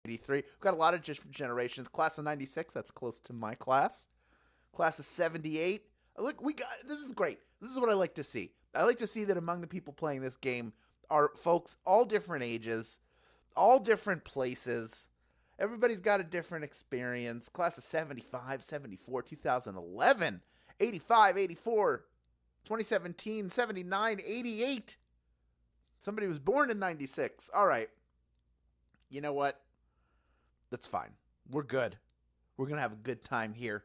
83. We've got a lot of different generations. Class of 96, that's close to my class. Class of 78. Look, this is great. This is what I like to see. I like to see that among the people playing this game are folks all different ages, all different places. Everybody's got a different experience. Class of 75, 74, 2011, 85, 84, 2017, 79, 88. Somebody was born in 96. All right. You know what? That's fine. We're good. We're going to have a good time here.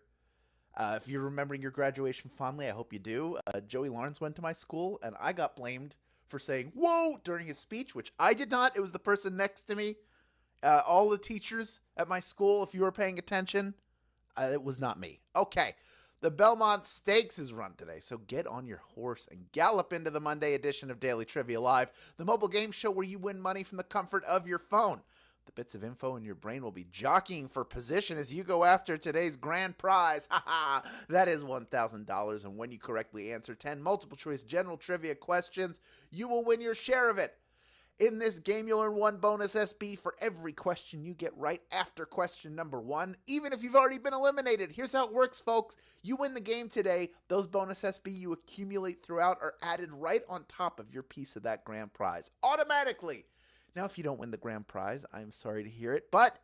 If you're remembering your graduation fondly, I hope you do. Joey Lawrence went to my school, and I got blamed for saying, whoa, during his speech, which I did not. It was the person next to me. All the teachers at my school, if you were paying attention, it was not me. Okay. The Belmont Stakes is run today, so get on your horse and gallop into the Monday edition of Daily Trivia Live, the mobile game show where you win money from the comfort of your phone. The bits of info in your brain will be jockeying for position as you go after today's grand prize. That is $1,000, and when you correctly answer 10 multiple-choice general trivia questions, you will win your share of it. In this game, you'll earn 1 bonus SB for every question you get right after question number 1, even if you've already been eliminated. Here's how it works, folks. You win the game today. Those bonus SB you accumulate throughout are added right on top of your piece of that grand prize, automatically. Now, if you don't win the grand prize, I'm sorry to hear it, but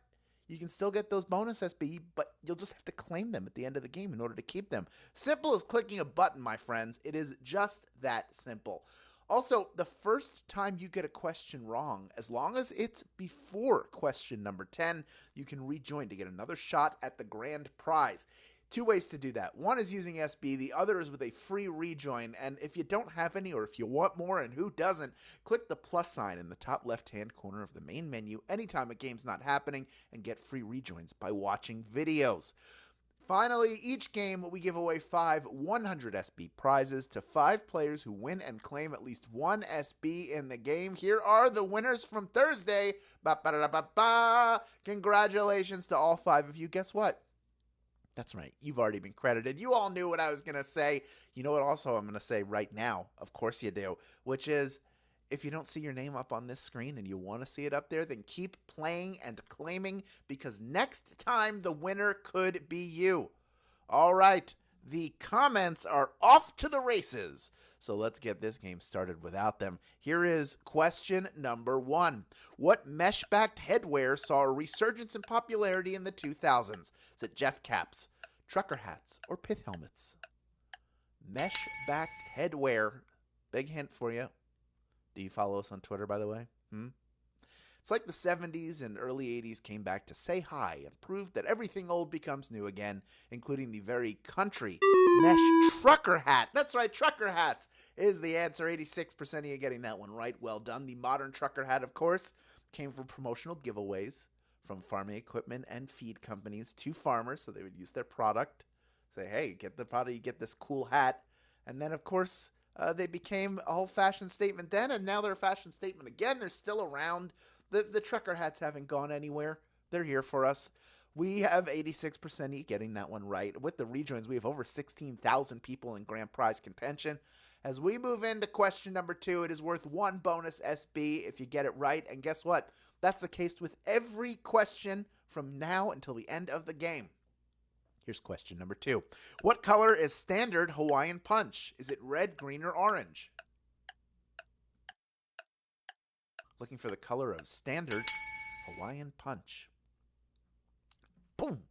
you can still get those bonus SB, but you'll just have to claim them at the end of the game in order to keep them. Simple as clicking a button, my friends. It is just that simple. Also, the first time you get a question wrong, as long as it's before question number 10, you can rejoin to get another shot at the grand prize. 2 ways to do that. One is using SB, the other is with a free rejoin, and if you don't have any or if you want more, and who doesn't, click the plus sign in the top left-hand corner of the main menu anytime a game's not happening and get free rejoins by watching videos. Finally, each game we give away 5 100 SB prizes to 5 players who win and claim at least 1 SB in the game. Here are the winners from Thursday. Ba-ba-da-ba-ba. Congratulations to all 5 of you. Guess what? That's right. You've already been credited. You all knew what I was going to say. You know what also I'm going to say right now? Of course you do. Which is, if you don't see your name up on this screen and you want to see it up there, then keep playing and claiming, because next time the winner could be you. All right, the comments are off to the races. So let's get this game started without them. Here is question number 1. What mesh-backed headwear saw a resurgence in popularity in the 2000s? Is it Jeff caps, trucker hats, or pith helmets? Mesh-backed headwear. Big hint for you. Do you follow us on Twitter, by the way? It's like the 70s and early 80s came back to say hi and prove that everything old becomes new again, including the very country mesh trucker hat. That's right, trucker hats is the answer. 86% of you getting that one right. Well done. The modern trucker hat, of course, came from promotional giveaways from farming equipment and feed companies to farmers, so they would use their product. Say, hey, get the product, you get this cool hat. And then, of course, they became a whole fashion statement then, and now they're a fashion statement again. They're still around. The trucker hats haven't gone anywhere. They're here for us. We have 86% of you getting that one right. With the rejoins, we have over 16,000 people in grand prize contention. As we move into question number 2, it is worth 1 bonus SB if you get it right. And guess what? That's the case with every question from now until the end of the game. Here's question number 2. What color is standard Hawaiian punch? Is it red, green, or orange? Looking for the color of standard Hawaiian punch. Boom.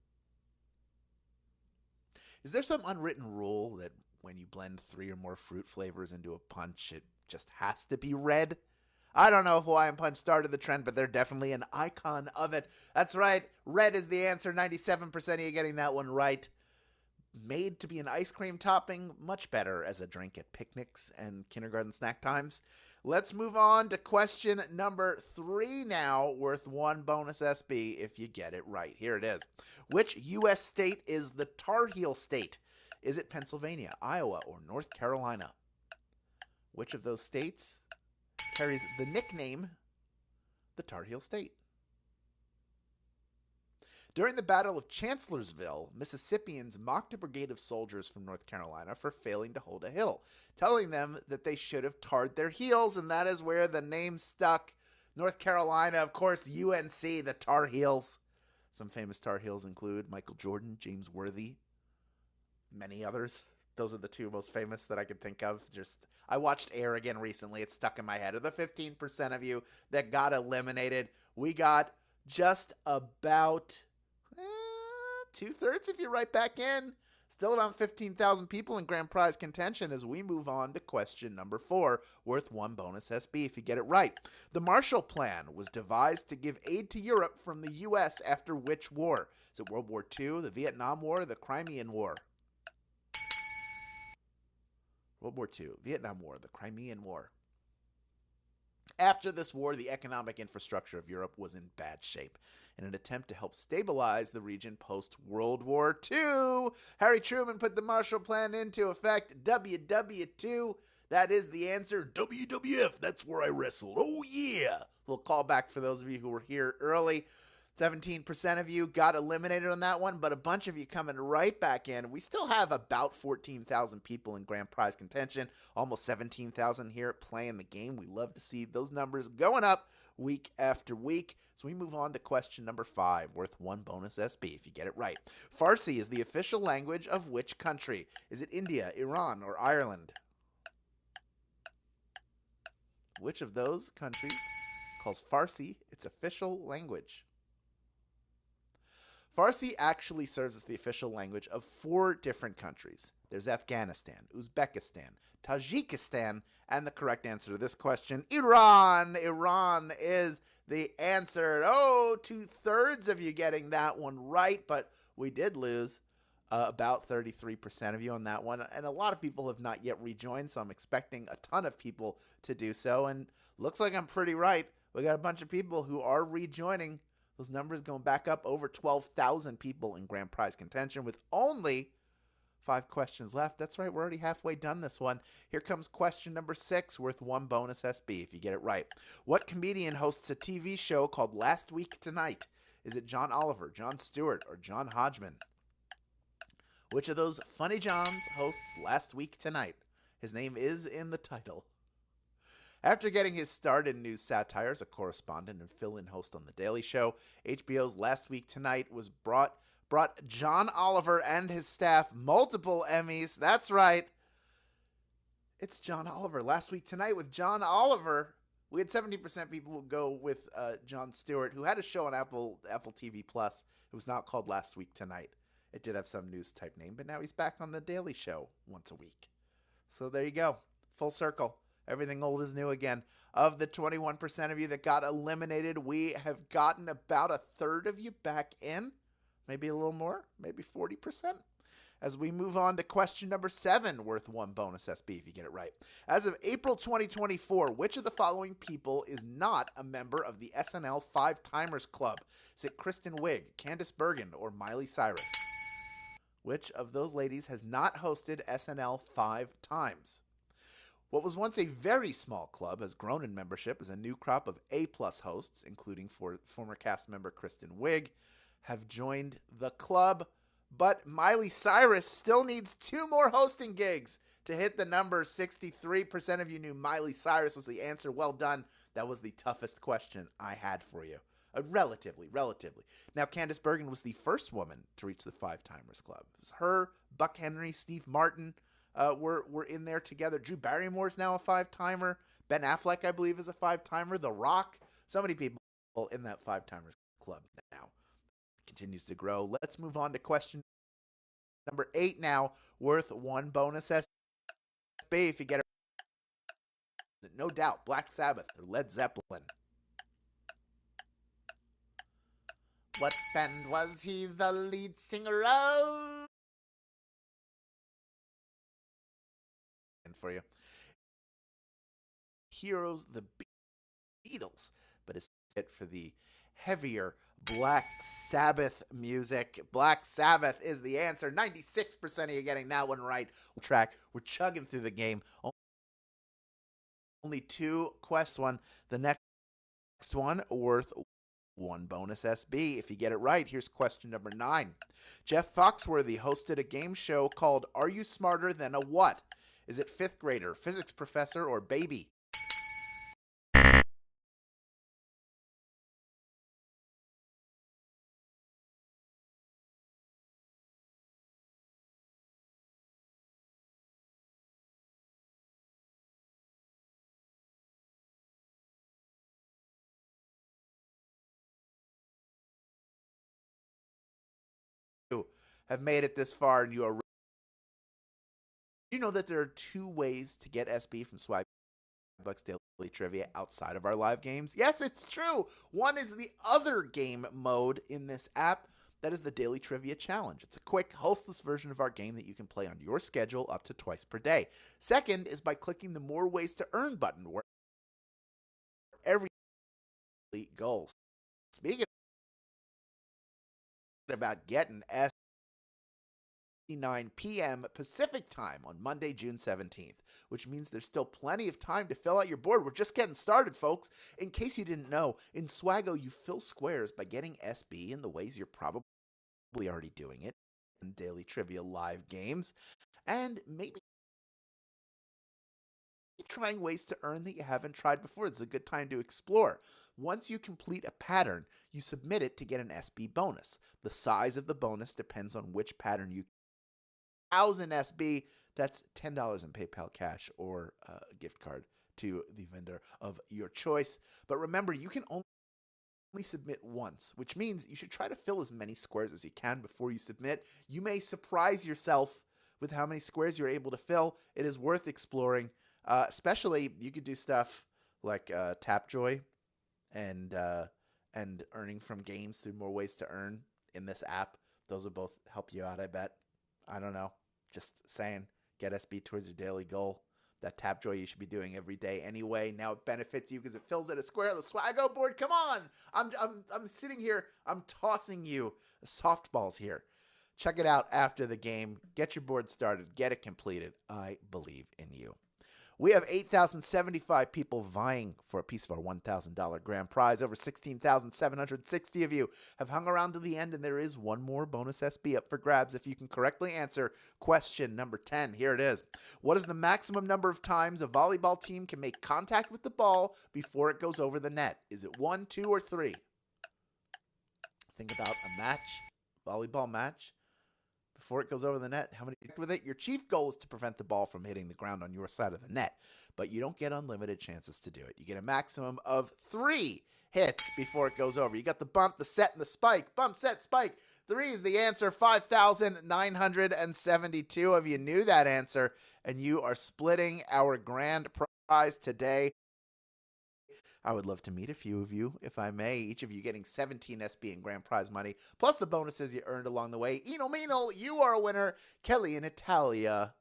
Is there some unwritten rule that when you blend 3 or more fruit flavors into a punch, it just has to be red? I don't know if Hawaiian Punch started the trend, but they're definitely an icon of it. That's right. Red is the answer. 97% of you getting that one right. Made to be an ice cream topping, much better as a drink at picnics and kindergarten snack times. Let's move on to question number 3 now, worth 1 bonus SB if you get it right. Here it is. Which U.S. state is the Tar Heel state? Is it Pennsylvania, Iowa, or North Carolina? Which of those states carries the nickname the Tar Heel State? During the Battle of Chancellorsville, Mississippians mocked a brigade of soldiers from North Carolina for failing to hold a hill, telling them that they should have tarred their heels, and that is where the name stuck. North Carolina, of course, UNC, the Tar Heels. Some famous Tar Heels include Michael Jordan, James Worthy, many others. Those are the two most famous that I could think of. I watched Air again recently. It's stuck in my head. Of the 15% of you that got eliminated, we got just about 2/3 if you're right back in. Still about 15,000 people in grand prize contention as we move on to question number 4, worth 1 bonus SB if you get it right. The Marshall Plan was devised to give aid to Europe from the U.S. after which war? Is it World War II, the Vietnam War, the Crimean War? World War II, Vietnam War, the Crimean War. After this war, the economic infrastructure of Europe was in bad shape. In an attempt to help stabilize the region post-World War II, Harry Truman put the Marshall Plan into effect. WW2, that is the answer. WWF, that's where I wrestled. Oh, yeah. A little callback for those of you who were here early. 17% of you got eliminated on that one, but a bunch of you coming right back in. We still have about 14,000 people in grand prize contention, almost 17,000 here playing the game. We love to see those numbers going up week after week. So we move on to question number 5, worth 1 bonus SB if you get it right. Farsi is the official language of which country? Is it India, Iran, or Ireland? Which of those countries calls Farsi its official language? Farsi actually serves as the official language of 4 different countries. There's Afghanistan, Uzbekistan, Tajikistan, and the correct answer to this question, Iran. Iran is the answer. Oh, 2/3 of you getting that one right, but we did lose about 33% of you on that one. And a lot of people have not yet rejoined, so I'm expecting a ton of people to do so. And looks like I'm pretty right. We got a bunch of people who are rejoining. Those numbers going back up, over 12,000 people in grand prize contention with only 5 questions left. That's right, we're already halfway done this one. Here comes question number 6, worth 1 bonus SB if you get it right. What comedian hosts a TV show called Last Week Tonight? Is it John Oliver, Jon Stewart, or John Hodgman? Which of those funny Johns hosts Last Week Tonight? His name is in the title. After getting his start in news satire as a correspondent and fill-in host on The Daily Show, HBO's Last Week Tonight brought John Oliver and his staff multiple Emmys. That's right. It's John Oliver. Last Week Tonight with John Oliver. We had 70% people go with Jon Stewart, who had a show on Apple TV Plus. It was not called Last Week Tonight. It did have some news-type name, but now he's back on The Daily Show once a week. So there you go. Full circle. Everything old is new again. Of the 21% of you that got eliminated, we have gotten about 1/3 of you back in. Maybe a little more, maybe 40%. As we move on to question number 7, worth 1 bonus SB if you get it right. As of April 2024, which of the following people is not a member of the SNL 5 Timers Club? Is it Kristen Wiig, Candice Bergen, or Miley Cyrus? Which of those ladies has not hosted SNL 5 times? What was once a very small club has grown in membership as a new crop of A-plus hosts, including former cast member Kristen Wiig, have joined the club. But Miley Cyrus still needs 2 more hosting gigs to hit the number. 63% of you knew Miley Cyrus was the answer. Well done. That was the toughest question I had for you. Relatively. Now, Candice Bergen was the first woman to reach the 5 Timers Club. It was her, Buck Henry, Steve Martin, were in there together. Drew Barrymore's now a 5-timer. Ben Affleck, I believe, is a 5-timer. The Rock. So many people in that 5 Timers Club now. Continues to grow. Let's move on to question number 8 now, worth 1 bonus SB if you get it. No doubt, Black Sabbath or Led Zeppelin. What band was he the lead singer of? And for you, Heroes, the Beatles, but it's it for the heavier Black Sabbath music. Black Sabbath is the answer. 96% of you getting that one right. We're chugging through the game. Only 2 questions. The next one worth 1 bonus SB if you get it right. Here's question number 9. Jeff Foxworthy hosted a game show called Are You Smarter Than a What? Is it 5th grader, physics professor, or baby? have made it this far and you are, you know that there are two ways to get SB from Swagbucks Daily Trivia outside of our live games. Yes, it's true. One is the other game mode in this app. That is the Daily Trivia Challenge. It's a quick, hostless version of our game that you can play on your schedule up to twice per day. Second is by clicking the More Ways to Earn button where every goal. Speaking about getting 9 p.m. Pacific time on Monday, June 17th, which means there's still plenty of time to fill out your board. We're just getting started, folks. In case you didn't know, in Swaggo, you fill squares by getting SB in the ways you're probably already doing it in Daily Trivia live games, and maybe trying ways to earn that you haven't tried before. It's a good time to explore. Once you complete a pattern, you submit it to get an SB bonus. The size of the bonus depends on which pattern you 1,000 SB, that's $10 in PayPal cash or a gift card to the vendor of your choice. But remember, you can only submit once, which means you should try to fill as many squares as you can before you submit. You may surprise yourself with how many squares you're able to fill. It is worth exploring. Especially, you could do stuff like Tapjoy and earning from games through More Ways to Earn in this app. Those will both help you out, I bet. I don't know. Just saying, get SB towards your daily goal. That Tapjoy you should be doing every day anyway. Now it benefits you because it fills out a square on the Swaggo board. Come on, I'm sitting here. I'm tossing you softballs here. Check it out after the game. Get your board started. Get it completed. I believe in you. We have 8,075 people vying for a piece of our $1,000 grand prize. Over 16,760 of you have hung around to the end, and there is one more bonus SB up for grabs if you can correctly answer question number 10. Here it is. What is the maximum number of times a volleyball team can make contact with the ball before it goes over the net? Is it 1, 2, or 3? Think about a match, volleyball match. Before it goes over the net, how many with it? Your chief goal is to prevent the ball from hitting the ground on your side of the net, but you don't get unlimited chances to do it. You get a maximum of 3 hits before it goes over. You got the bump, the set, and the spike. Bump, set, spike. 3 is the answer. 5,972 of you knew that answer, and you are splitting our grand prize today. I would love to meet a few of you, if I may, each of you getting 17 SB and grand prize money, plus the bonuses you earned along the way. Eno Meno, you are a winner. Kelly and Italia,